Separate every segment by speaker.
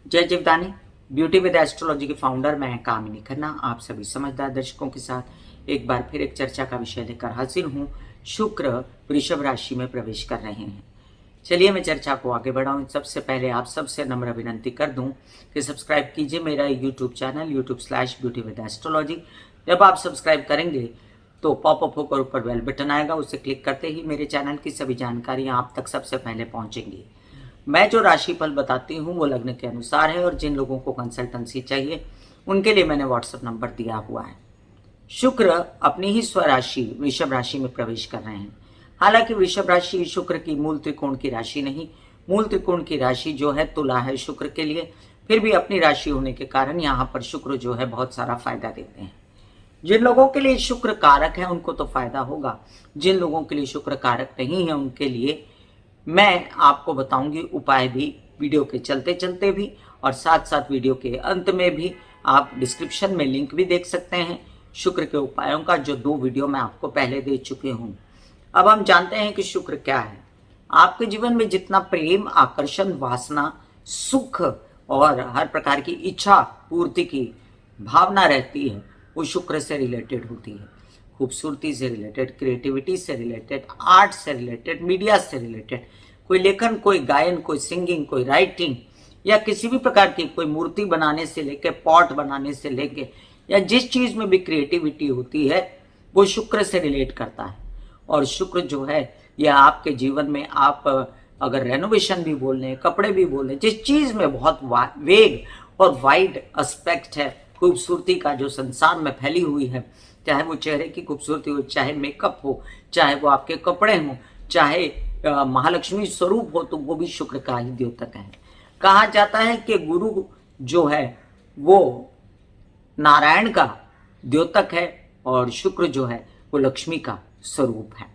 Speaker 1: जय Jivdani. Beauty with astrology के founder मैं कामिनी खन्ना आप सभी समझदार दर्शकों के साथ एक बार फिर एक चर्चा का विषय लेकर हाजिर हूँ। शुक्र वृषभ राशि में प्रवेश कर रहे हैं। चलिए मैं चर्चा को आगे बढ़ाऊं। सबसे पहले आप सबसे नम्र विनंती कर दूं कि सब्सक्राइब कीजिए मेरा यूट्यूब चैनल YouTube/ब्यूटी विद एस्ट्रोलॉजी। जब आप सब्सक्राइब करेंगे तो पॉपअप होकर ऊपर बेल बटन आएगा, उसे क्लिक करते ही मेरे चैनल की सभी जानकारियां आप तक सबसे पहले पहुंचेंगी। मैं जो राशिफल बताती हूँ वो लग्न के अनुसार है और जिन लोगों को कंसल्टेंसी चाहिए उनके लिए मैंने व्हाट्सएप नंबर दिया हुआ है। शुक्र अपनी ही स्वराशि वृषभ राशि में प्रवेश कर रहे हैं। हालांकि वृषभ राशि शुक्र की मूल त्रिकोण की राशि नहीं, मूल त्रिकोण की राशि जो है तुला है शुक्र के लिए। फिर भी अपनी राशि होने के कारण यहाँ पर शुक्र जो है बहुत सारा फायदा देते हैं। जिन लोगों के लिए शुक्र कारक है उनको तो फायदा होगा, जिन लोगों के लिए शुक्र कारक नहीं है उनके लिए मैं आपको बताऊंगी उपाय भी, वीडियो के चलते चलते भी, और साथ साथ वीडियो के अंत में भी आप डिस्क्रिप्शन में लिंक भी देख सकते हैं शुक्र के उपायों का, जो 2 वीडियो मैं आपको पहले दे चुके हूँ। अब हम जानते हैं कि शुक्र क्या है। आपके जीवन में जितना प्रेम, आकर्षण, वासना, सुख और हर प्रकार की इच्छा पूर्ति की भावना रहती है वो शुक्र से रिलेटेड होती है। खूबसूरती से रिलेटेड, क्रिएटिविटी से रिलेटेड, आर्ट से रिलेटेड, मीडिया से रिलेटेड, कोई लेखन, कोई गायन, कोई सिंगिंग, कोई राइटिंग या किसी भी प्रकार की कोई मूर्ति बनाने से लेके, पॉट बनाने से लेके, या जिस चीज में भी क्रिएटिविटी होती है वो शुक्र से रिलेट करता है। और शुक्र जो है यह आपके जीवन में, आप अगर रेनोवेशन भी बोल लें, कपड़े भी बोल लें, जिस चीज में बहुत वेग और वाइड एस्पेक्ट है खूबसूरती का जो संसार में फैली हुई है, चाहे वो चेहरे की खूबसूरती हो, चाहे मेकअप हो, चाहे वो आपके कपड़े हों, चाहे महालक्ष्मी स्वरूप हो, तो वो भी शुक्र का ही द्योतक है। कहा जाता है कि गुरु जो है वो नारायण का द्योतक है और शुक्र जो है वो लक्ष्मी का स्वरूप है।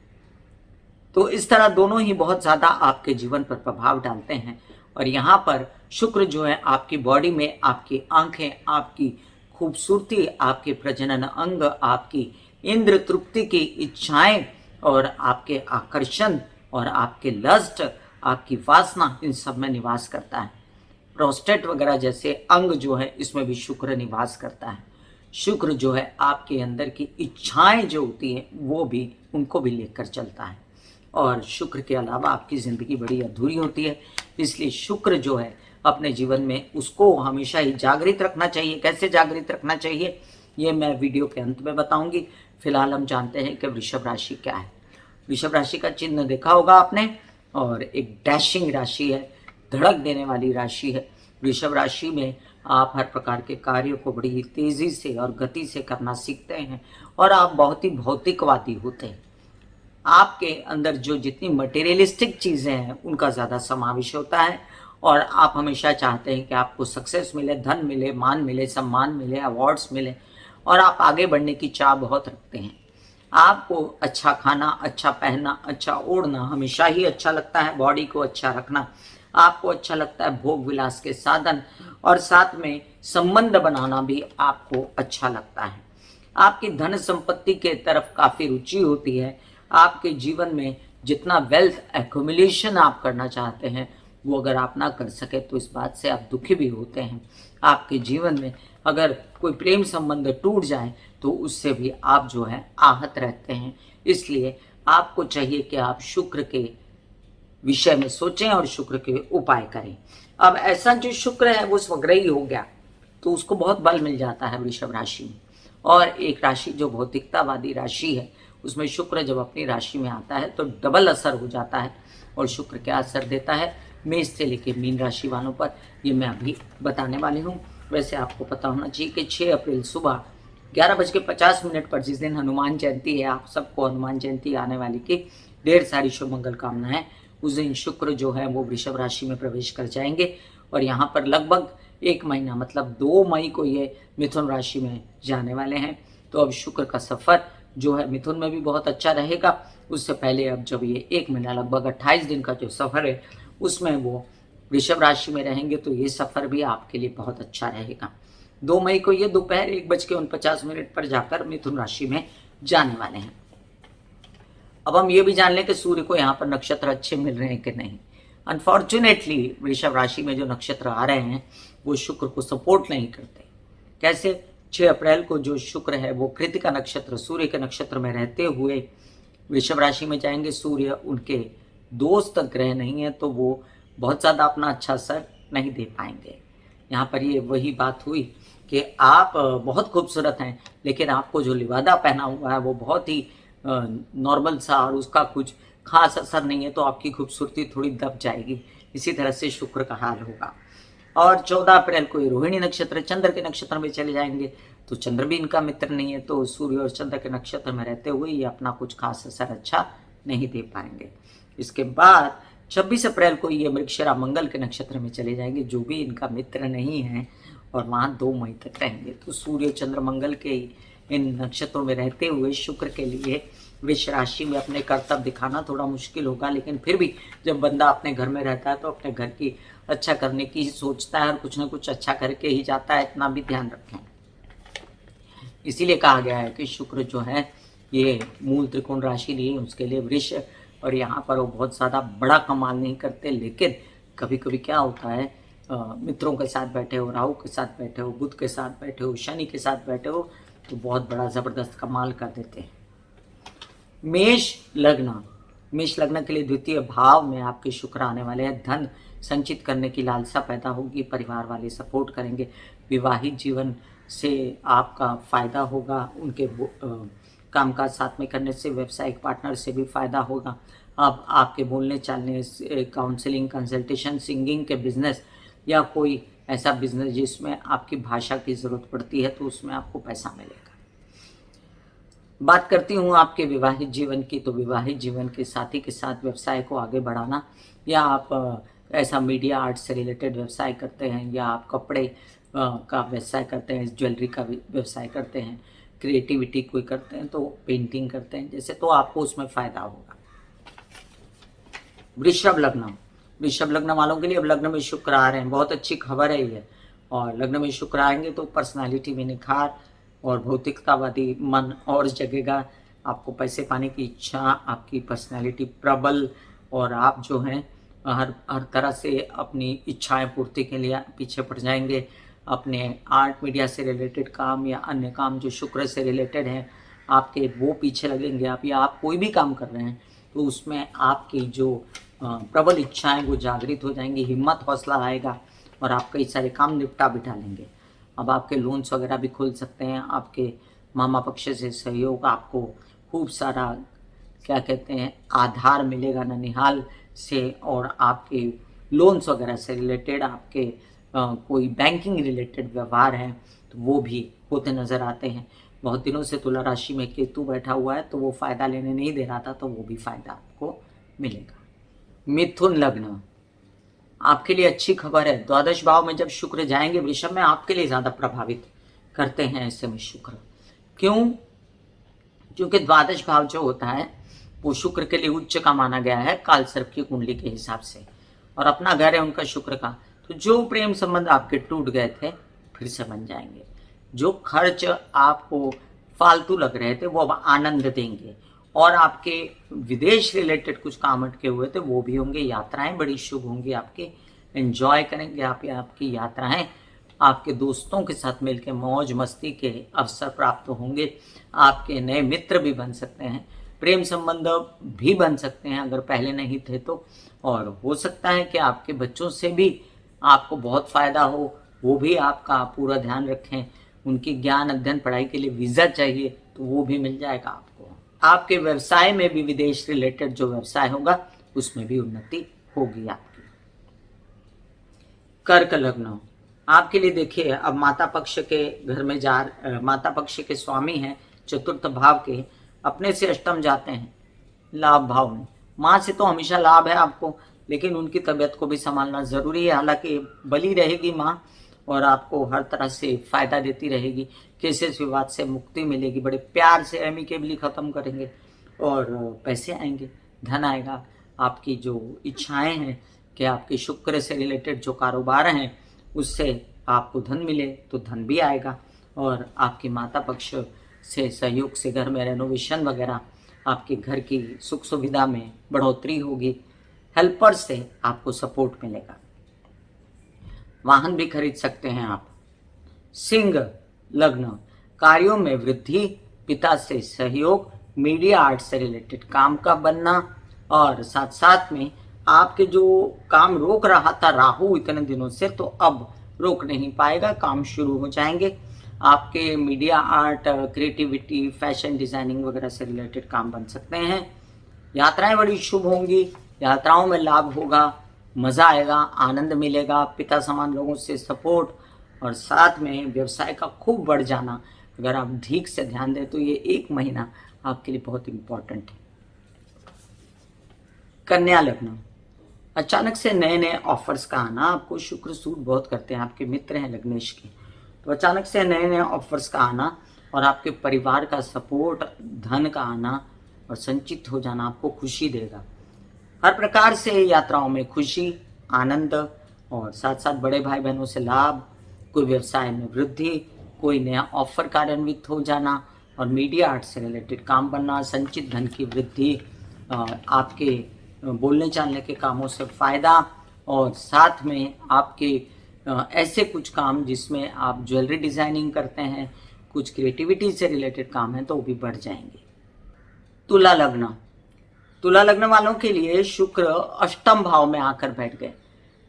Speaker 1: तो इस तरह दोनों ही बहुत ज्यादा आपके जीवन पर प्रभाव डालते हैं। और यहाँ पर शुक्र जो है आपकी बॉडी में, आपकी आंखें, आपकी खूबसूरती, आपके प्रजनन अंग, आपकी इंद्र तृप्ति की इच्छाएं और आपके आकर्षण और आपके लस्ट, आपकी वासना, इन सब में निवास करता है। प्रोस्टेट वगैरह जैसे अंग जो है इसमें भी शुक्र निवास करता है। शुक्र जो है आपके अंदर की इच्छाएं जो होती हैं वो भी, उनको भी लेकर चलता है। और शुक्र के अलावा आपकी ज़िंदगी बड़ी अधूरी होती है, इसलिए शुक्र जो है अपने जीवन में उसको हमेशा ही जागृत रखना चाहिए। कैसे जागृत रखना चाहिए ये मैं वीडियो के अंत में बताऊंगी। फिलहाल हम जानते हैं कि वृषभ राशि क्या है। वृषभ राशि का चिन्ह देखा होगा आपने, और एक डैशिंग राशि है, धड़क देने वाली राशि है। वृषभ राशि में आप हर प्रकार के कार्यों को बड़ी ही तेजी से और गति से करना सीखते हैं और आप बहुत ही भौतिकवादी होते हैं। आपके अंदर जो जितनी मटेरियलिस्टिक चीज़ें हैं उनका ज़्यादा समावेश होता है और आप हमेशा चाहते हैं कि आपको सक्सेस मिले, धन मिले, मान मिले, सम्मान मिले, अवार्ड्स मिले, और आप आगे बढ़ने की चाह बहुत रखते हैं। आपको अच्छा खाना, अच्छा पहनना, अच्छा ओढ़ना हमेशा ही अच्छा लगता है, बॉडी को अच्छा रखना आपको अच्छा लगता है, भोग विलास के साधन और साथ में संबंध बनाना भी आपको अच्छा लगता है। आपकी धन संपत्ति के तरफ काफ़ी रुचि होती है। आपके जीवन में जितना वेल्थ एक्युमुलेशन आप करना चाहते हैं वो अगर आप ना कर सके तो इस बात से आप दुखी भी होते हैं। आपके जीवन में अगर कोई प्रेम संबंध टूट जाए तो उससे भी आप जो है आहत रहते हैं। इसलिए आपको चाहिए कि आप शुक्र के विषय में सोचें और शुक्र के उपाय करें। अब ऐसा जो शुक्र है वो स्वग्रही हो गया तो उसको बहुत बल मिल जाता है वृषभ राशि में। और एक राशि जो भौतिकतावादी राशि है उसमें शुक्र जब अपनी राशि में आता है तो डबल असर हो जाता है। और शुक्र क्या असर देता है मेष से लेकर मीन राशि वालों पर, ये मैं अभी बताने वाली हूँ। वैसे आपको पता होना चाहिए कि 6 अप्रैल सुबह 11:50 पर जिस दिन हनुमान जयंती है, आप सबको हनुमान जयंती आने वाली की ढेर सारी शुभ मंगल कामनाएं। उस दिन शुक्र जो है वो वृषभ राशि में प्रवेश कर जाएंगे और यहाँ पर लगभग 1 महीना मतलब 2 मई को ये मिथुन राशि में जाने वाले हैं। तो अब शुक्र का सफर जो है मिथुन में भी बहुत अच्छा रहेगा। उससे पहले अब जब ये 1 महीना लगभग 28 दिन का जो सफर है उसमें वो वृषभ राशि में रहेंगे तो ये सफर भी आपके लिए बहुत अच्छा रहेगा। 2 मई को ये दोपहर 1:49 पर जाकर मिथुन राशि में जाने वाले हैं। अब हम ये भी जान लें कि सूर्य को यहाँ पर नक्षत्र अच्छे मिल रहे हैं कि नहीं। अनफॉर्चुनेटली वृषभ राशि में जो नक्षत्र आ रहे हैं वो शुक्र को सपोर्ट नहीं करते। कैसे? 6 अप्रैल को जो शुक्र है वो कृतिका नक्षत्र सूर्य के नक्षत्र में रहते हुए वृषभ राशि में जाएंगे। सूर्य उनके दोस्त ग्रह नहीं है, तो वो बहुत ज़्यादा अपना अच्छा असर नहीं दे पाएंगे। यहाँ पर ये वही बात हुई कि आप बहुत खूबसूरत हैं, लेकिन आपको जो लिबादा पहना हुआ है वो बहुत ही नॉर्मल सा और उसका कुछ खास असर नहीं है, तो आपकी खूबसूरती थोड़ी दब जाएगी। इसी तरह से शुक्र का हाल होगा। और 14 अप्रैल को ये रोहिणी नक्षत्र चंद्र के नक्षत्र में चले जाएंगे, तो चंद्र भी इनका मित्र नहीं है, तो सूर्य और चंद्र के नक्षत्र में रहते हुए ये अपना कुछ खास असर अच्छा नहीं दे पाएंगे। इसके बाद 26 अप्रैल को ये मृगशिरा मंगल के नक्षत्र में चले जाएंगे, जो भी इनका मित्र नहीं है, और वहाँ 2 मई तक रहेंगे। तो सूर्य चंद्र मंगल के इन नक्षत्रों में रहते हुए शुक्र के लिए वृष राशि में अपने कर्तव्य दिखाना थोड़ा मुश्किल होगा, लेकिन फिर भी जब बंदा अपने घर में रहता है तो अपने घर की अच्छा करने की ही सोचता है और कुछ ना कुछ अच्छा करके ही जाता है, इतना भी ध्यान रखें। इसीलिए कहा गया है कि शुक्र जो है ये मूल त्रिकोण राशि नहीं है, उसके लिए वृष, और यहाँ पर वो बहुत ज़्यादा बड़ा कमाल नहीं करते, लेकिन कभी कभी क्या होता है, मित्रों के साथ बैठे हो, राहु के साथ बैठे हो, बुध के साथ बैठे हो, शनि के साथ बैठे हो, तो बहुत बड़ा ज़बरदस्त कमाल कर देते हैं। मेष लग्न के लिए द्वितीय भाव में आपके शुक्र आने वाले हैं। धन संचित करने की लालसा पैदा होगी, परिवार वाले सपोर्ट करेंगे, विवाहित जीवन से आपका फायदा होगा, उनके कामकाज साथ में करने से व्यवसायिक पार्टनर से भी फायदा होगा। अब आपके बोलने चालने से काउंसलिंग, कंसल्टेशन, सिंगिंग के बिजनेस या कोई ऐसा बिजनेस जिसमें आपकी भाषा की ज़रूरत पड़ती है, तो उसमें आपको पैसा मिलेगा। बात करती हूँ आपके विवाहित जीवन की, तो विवाहित जीवन के साथी के साथ व्यवसाय को आगे बढ़ाना, या आप ऐसा मीडिया आर्ट से रिलेटेड व्यवसाय करते हैं, या आप कपड़े का व्यवसाय करते हैं, ज्वेलरी का व्यवसाय करते हैं, क्रिएटिविटी कोई करते हैं, तो पेंटिंग करते हैं जैसे, तो आपको उसमें फ़ायदा होगा। वृषभ लग्न वालों के लिए अब लग्न में शुक्र आ रहे हैं, बहुत अच्छी खबर है ये। और लग्न में शुक्र आएंगे तो पर्सनालिटी में निखार और भौतिकतावादी मन और जगेगा, आपको पैसे पाने की इच्छा, आपकी पर्सनालिटी प्रबल, और आप जो हैं हर तरह से अपनी इच्छाएं पूर्ति के लिए पीछे पड़ जाएंगे। अपने आर्ट मीडिया से रिलेटेड काम या अन्य काम जो शुक्र से रिलेटेड हैं आपके, वो पीछे लगेंगे आप, या आप कोई भी काम कर रहे हैं तो उसमें आपकी जो प्रबल इच्छाएं वो जागृत हो जाएंगी, हिम्मत हौसला आएगा और आप कई सारे काम निपटा बिठा लेंगे। अब आपके लोन्स वगैरह भी खुल सकते हैं, आपके मामा पक्ष से सहयोग, आपको खूब सारा क्या कहते हैं आधार मिलेगा ननिहाल से, और आपके लोन्स वगैरह से रिलेटेड आपके कोई बैंकिंग रिलेटेड व्यवहार हैं तो वो भी होते नज़र आते हैं। बहुत दिनों से तुला राशि में केतु बैठा हुआ है, तो वो फ़ायदा लेने नहीं दे रहा था, तो वो भी फ़ायदा आपको मिलेगा। मिथुन लग्न, आपके लिए अच्छी खबर है। द्वादश भाव में जब शुक्र जाएंगे वृषभ में, आपके लिए ज़्यादा प्रभावित करते हैं ऐसे में शुक्र। क्यों? क्योंकि द्वादश भाव जो होता है वो शुक्र के लिए उच्च का माना गया है काल सर्प की कुंडली के हिसाब से, और अपना घर है उनका शुक्र का, तो जो प्रेम संबंध आपके टूट गए थे फिर से बन जाएंगे। जो खर्च आपको फालतू लग रहे थे वो अब आनंद देंगे, और आपके विदेश रिलेटेड कुछ काम अटके हुए थे वो भी होंगे। यात्राएं बड़ी शुभ होंगी, आपके एंजॉय करेंगे आप, आपकी यात्राएं आपके दोस्तों के साथ मिलकर मौज मस्ती के अवसर प्राप्त होंगे। आपके नए मित्र भी बन सकते हैं, प्रेम संबंध भी बन सकते हैं अगर पहले नहीं थे तो, और हो सकता है कि आपके बच्चों से भी आपको बहुत फ़ायदा हो, वो भी आपका पूरा ध्यान रखें। उनकी ज्ञान अध्ययन पढ़ाई के लिए वीज़ा चाहिए तो वो भी मिल जाएगा आपको। आपके व्यवसाय में भी विदेश रिलेटेड जो व्यवसाय होगा उसमें भी उन्नति होगी आपकी। कर्क लग्न, आपके लिए देखिए अब माता पक्ष के घर में माता पक्ष के स्वामी हैं चतुर्थ भाव के, अपने से अष्टम जाते हैं लाभ भाव में। माँ से तो हमेशा लाभ है आपको, लेकिन उनकी तबीयत को भी संभालना ज़रूरी है। हालांकि बली रहेगी माँ और आपको हर तरह से फ़ायदा देती रहेगी, केसेस विवाद से मुक्ति मिलेगी, बड़े प्यार से एमिकेबली ख़त्म करेंगे और पैसे आएंगे, धन आएगा। आपकी जो इच्छाएं हैं कि आपके शुक्र से रिलेटेड जो कारोबार हैं उससे आपको धन मिले तो धन भी आएगा, और आपकी माता पक्ष से सहयोग से घर में रेनोवेशन वगैरह, आपके घर की सुख सुविधा में बढ़ोतरी होगी, हेल्पर से आपको सपोर्ट मिलेगा। वाहन भी खरीद सकते हैं आप। सिंह लग्न, कार्यों में वृद्धि, पिता से सहयोग, मीडिया आर्ट से रिलेटेड काम का बनना, और साथ साथ में आपके जो काम रोक रहा था राहु इतने दिनों से, तो अब रोक नहीं पाएगा, काम शुरू हो जाएंगे। आपके media art, creativity, fashion designing वगैरह से रिलेटेड काम बन सकते हैं। यात्राएं बड़ी शुभ होंगी, यात्राओं में लाभ होगा, मजा आएगा, आनंद मिलेगा, पिता समान लोगों से सपोर्ट, और साथ में व्यवसाय का खूब बढ़ जाना। अगर आप ठीक से ध्यान दें तो ये 1 महीना आपके लिए बहुत इंपॉर्टेंट है। कन्या लग्न, अचानक से नए नए ऑफर्स का आना, आपको शुक्र सूट बहुत करते हैं, आपके मित्र हैं लग्नेश के, तो अचानक से नए नए ऑफर्स का आना और आपके परिवार का सपोर्ट, धन का आना और संचित हो जाना आपको खुशी देगा। हर प्रकार से यात्राओं में खुशी, आनंद, और साथ साथ बड़े भाई बहनों से लाभ, कोई व्यवसाय में वृद्धि, कोई नया ऑफर कार्यान्वित हो जाना, और मीडिया आर्ट से रिलेटेड काम बनना, संचित धन की वृद्धि, आपके बोलने चालने के कामों से फायदा, और साथ में आपके ऐसे कुछ काम जिसमें आप ज्वेलरी डिजाइनिंग करते हैं, कुछ क्रिएटिविटी से रिलेटेड काम है तो वो भी बढ़ जाएंगे। तुला लग्न, तुला लग्न वालों के लिए शुक्र अष्टम भाव में आकर बैठ गए।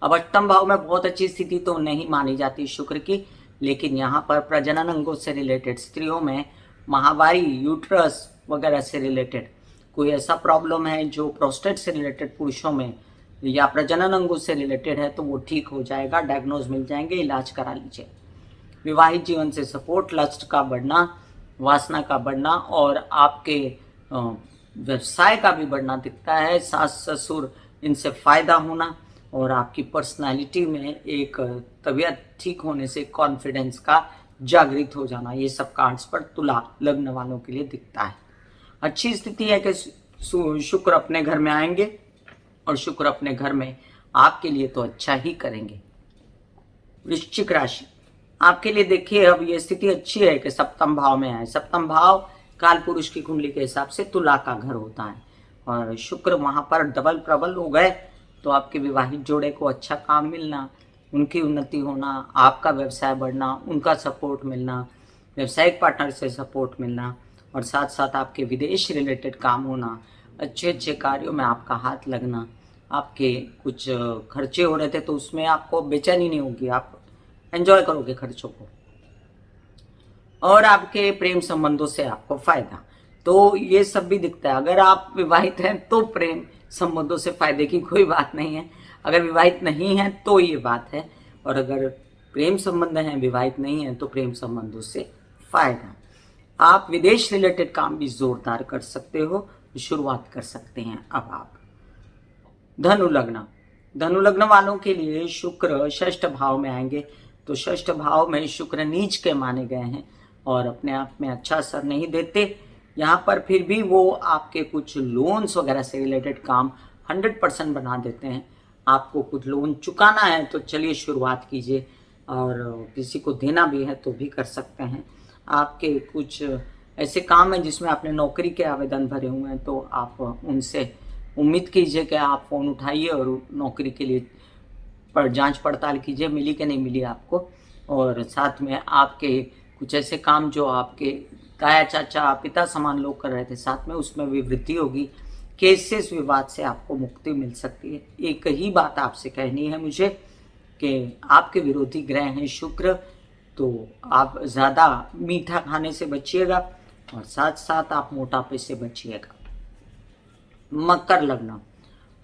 Speaker 1: अब अष्टम भाव में बहुत अच्छी स्थिति तो नहीं मानी जाती शुक्र की, लेकिन यहाँ पर प्रजनन अंगों से रिलेटेड, स्त्रियों में माहवारी, यूट्रस वगैरह से रिलेटेड कोई ऐसा प्रॉब्लम है जो प्रोस्टेट से रिलेटेड पुरुषों में या प्रजनन अंगों से रिलेटेड है तो वो ठीक हो जाएगा, डायग्नोज मिल जाएंगे, इलाज करा लीजिए। विवाहित जीवन से सपोर्ट, लस्ट का बढ़ना, वासना का बढ़ना, और आपके व्यवसाय का भी बढ़ना दिखता है। सास ससुर इनसे फायदा होना, और आपकी पर्सनालिटी में एक तबीयत ठीक होने से कॉन्फिडेंस का जागृत हो जाना, ये सब कार्ड्स पर तुला लग्न वालों के लिए दिखता है। अच्छी स्थिति है कि शुक्र अपने घर में आएंगे, और शुक्र अपने घर में आपके लिए तो अच्छा ही करेंगे। वृश्चिक राशि, आपके लिए देखिए अब ये स्थिति अच्छी है कि सप्तम भाव में आए। सप्तम भाव काल पुरुष की कुंडली के हिसाब से तुला का घर होता है, और शुक्र वहां पर डबल प्रबल हो गए तो आपके विवाहित जोड़े को अच्छा काम मिलना, उनकी उन्नति होना, आपका व्यवसाय बढ़ना, उनका सपोर्ट मिलना, व्यावसायिक पार्टनर से सपोर्ट मिलना, और साथ साथ आपके विदेश रिलेटेड काम होना, अच्छे अच्छे कार्यों में आपका हाथ लगना। आपके कुछ खर्चे हो रहे थे तो उसमें आपको बेचैनी नहीं होगी, आप एंजॉय करोगे खर्चों को, और आपके प्रेम संबंधों से आपको फायदा। तो ये सब भी दिखता है। अगर आप विवाहित हैं तो प्रेम संबंधों से फायदे की कोई बात नहीं है, अगर विवाहित नहीं है तो ये बात है, और अगर प्रेम संबंध हैं, विवाहित नहीं है, तो प्रेम संबंधों से फायदा। आप विदेश रिलेटेड काम भी जोरदार कर सकते हो, शुरुआत कर सकते हैं अब आप। धनु लग्न, धनु लग्न वालों के लिए शुक्र षष्ठ भाव में आएंगे, तो षष्ठ भाव में शुक्र नीच के माने गए हैं और अपने आप में अच्छा असर नहीं देते। यहाँ पर फिर भी वो आपके कुछ लोन्स वगैरह से रिलेटेड काम 100% बना देते हैं। आपको कुछ लोन चुकाना है तो चलिए शुरुआत कीजिए, और किसी को देना भी है तो भी कर सकते हैं। आपके कुछ ऐसे काम हैं जिसमें आपने नौकरी के आवेदन भरे हुए हैं, तो आप उनसे उम्मीद कीजिए कि आप फ़ोन उठाइए और नौकरी के लिए पर जांच पड़ताल कीजिए, मिली कि नहीं मिली आपको। और साथ में आपके कुछ ऐसे काम जो आपके ताया चाचा पिता समान लोग कर रहे थे, साथ में उसमें भी वृद्धि होगी। केसेस विवाद से आपको मुक्ति मिल सकती है। एक ही बात आपसे कहनी है मुझे कि आपके विरोधी ग्रह हैं शुक्र, तो आप ज़्यादा मीठा खाने से बचिएगा, और साथ साथ आप मोटापे से बचिएगा। मकर लग्न,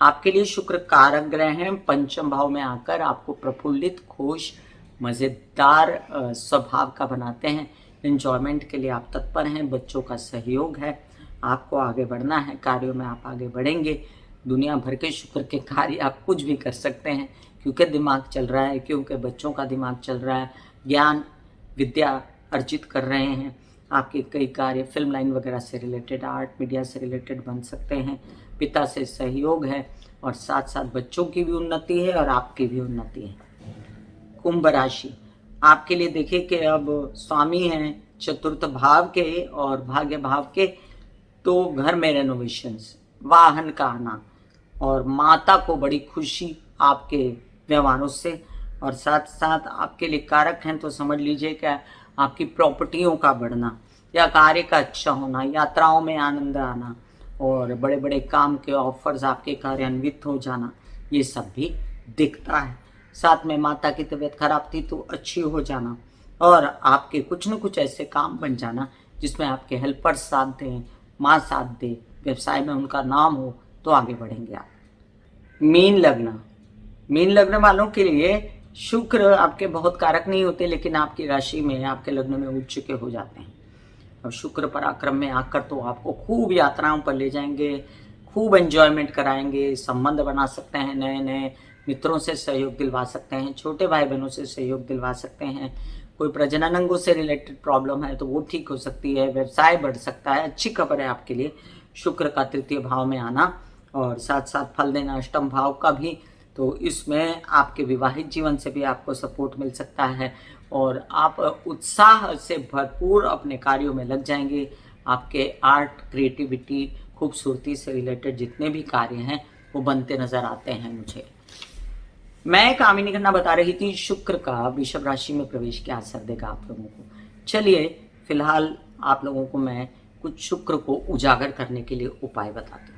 Speaker 1: आपके लिए शुक्र कारक ग्रह हैं, पंचम भाव में आकर आपको प्रफुल्लित, खुश, मज़ेदार स्वभाव का बनाते हैं। एंजॉयमेंट के लिए आप तत्पर हैं, बच्चों का सहयोग है, आपको आगे बढ़ना है, कार्यों में आप आगे बढ़ेंगे। दुनिया भर के शुक्र के कार्य आप कुछ भी कर सकते हैं, क्योंकि दिमाग चल रहा है, क्योंकि बच्चों का दिमाग चल रहा है, ज्ञान विद्या अर्जित कर रहे हैं। आपके कई कार्य फिल्म लाइन वगैरह से रिलेटेड, आर्ट मीडिया से रिलेटेड बन सकते हैं। पिता से सहयोग है, और साथ साथ बच्चों की भी उन्नति है और आपकी भी उन्नति है। कुंभ राशि, आपके लिए देखिए कि अब स्वामी हैं चतुर्थ भाव के और भाग्य भाव के, तो घर में रेनोवेशंस, वाहन का आना, और माता को बड़ी खुशी आपके व्यवहारों से, और साथ साथ आपके लिए कारक हैं तो समझ लीजिए कि आपकी प्रॉपर्टियों का बढ़ना या कार्य का अच्छा होना, यात्राओं में आनंद आना और बड़े बड़े काम के ऑफर्स आपके कार्यान्वित हो जाना, ये सब भी दिखता है। साथ में माता की तबीयत खराब थी तो अच्छी हो जाना और आपके कुछ न कुछ ऐसे काम बन जाना जिसमें आपके हेल्पर साथ दें, माँ साथ दे, व्यवसाय में उनका नाम हो तो आगे बढ़ेंगे आप। मीन लग्न, मीन लग्न वालों के लिए शुक्र आपके बहुत कारक नहीं होते, लेकिन आपकी राशि में, आपके लग्न में उच्च के हो जाते हैं। अब शुक्र पराक्रम में आकर तो आपको खूब यात्राओं पर ले जाएंगे, खूब एंजॉयमेंट कराएंगे, संबंध बना सकते हैं, नए नए मित्रों से सहयोग दिलवा सकते हैं, छोटे भाई बहनों से सहयोग दिलवा सकते हैं, कोई प्रजनन अंगों से रिलेटेड प्रॉब्लम है तो वो ठीक हो सकती है, व्यवसाय बढ़ सकता है। अच्छी खबर है आपके लिए शुक्र का तृतीय भाव में आना और साथ साथ फल देना अष्टम भाव का भी, तो इसमें आपके विवाहित जीवन से भी आपको सपोर्ट मिल सकता है और आप उत्साह से भरपूर अपने कार्यों में लग जाएंगे। आपके आर्ट, क्रिएटिविटी, खूबसूरती से रिलेटेड जितने भी कार्य हैं वो बनते नजर आते हैं मुझे। मैं कामिनी खन्ना बता रही थी शुक्र का वृषभ राशि में प्रवेश क्या असर देगा आप लोगों को। चलिए फिलहाल आप लोगों को मैं कुछ शुक्र को उजागर करने के लिए उपाय बताती हूँ।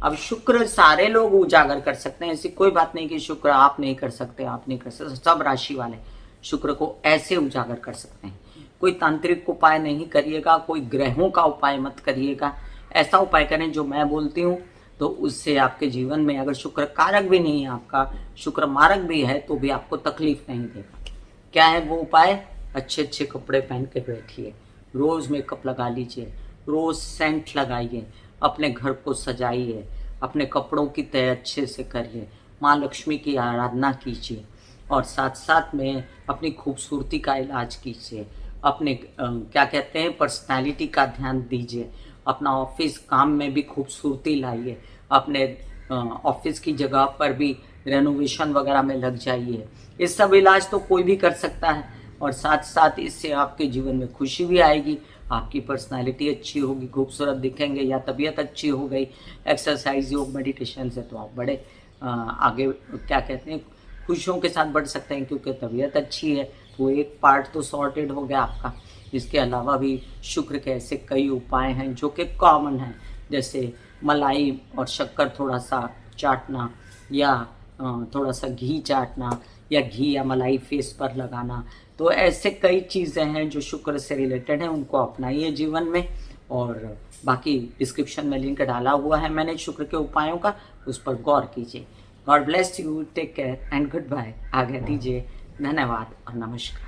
Speaker 1: अब शुक्र सारे लोग उजागर कर सकते हैं, ऐसी कोई बात नहीं कि शुक्र आप नहीं कर सकते, आप नहीं कर सकते। सब राशि वाले शुक्र को ऐसे उजागर कर सकते हैं। कोई तांत्रिक उपाय नहीं करिएगा, कोई ग्रहों का उपाय मत करिएगा, ऐसा उपाय करें जो मैं बोलती हूँ, तो उससे आपके जीवन में अगर शुक्र कारक भी नहीं है, आपका शुक्र मारक भी है, तो भी आपको तकलीफ नहीं देगा। क्या है वो उपाय? अच्छे अच्छे कपड़े पहन के बैठिए, रोज मेकअप लगा लीजिए, रोज सेंट लगाइए, अपने घर को सजाइए, अपने कपड़ों की तय अच्छे से करिए, माँ लक्ष्मी की आराधना कीजिए और साथ साथ में अपनी खूबसूरती का इलाज कीजिए, अपने क्या कहते हैं पर्सनालिटी का ध्यान दीजिए, अपना ऑफिस काम में भी खूबसूरती लाइए, अपने ऑफिस की जगह पर भी रेनोवेशन वगैरह में लग जाइए। ये सब इलाज तो कोई भी कर सकता है और साथ साथ इससे आपके जीवन में खुशी भी आएगी, आपकी पर्सनालिटी अच्छी होगी, खूबसूरत दिखेंगे, या तबीयत अच्छी हो गई एक्सरसाइज, योग, मेडिटेशन से, तो आप बड़े आगे क्या कहते हैं खुशियों के साथ बढ़ सकते हैं, क्योंकि तबीयत अच्छी है तो एक पार्ट तो सॉर्टेड हो गया आपका। इसके अलावा भी शुक्र के ऐसे कई उपाय हैं जो कि कॉमन हैं, जैसे मलाई और शक्कर थोड़ा सा चाटना या थोड़ा सा घी चाटना या घी या मलाई फेस पर लगाना। तो ऐसे कई चीज़ें हैं जो शुक्र से रिलेटेड हैं, उनको अपनाइए जीवन में। और बाकी डिस्क्रिप्शन में लिंक डाला हुआ है मैंने शुक्र के उपायों का, उस पर गौर कीजिए। God bless you, take care and goodbye. आज्ञा दीजिए, धन्यवाद और नमस्कार।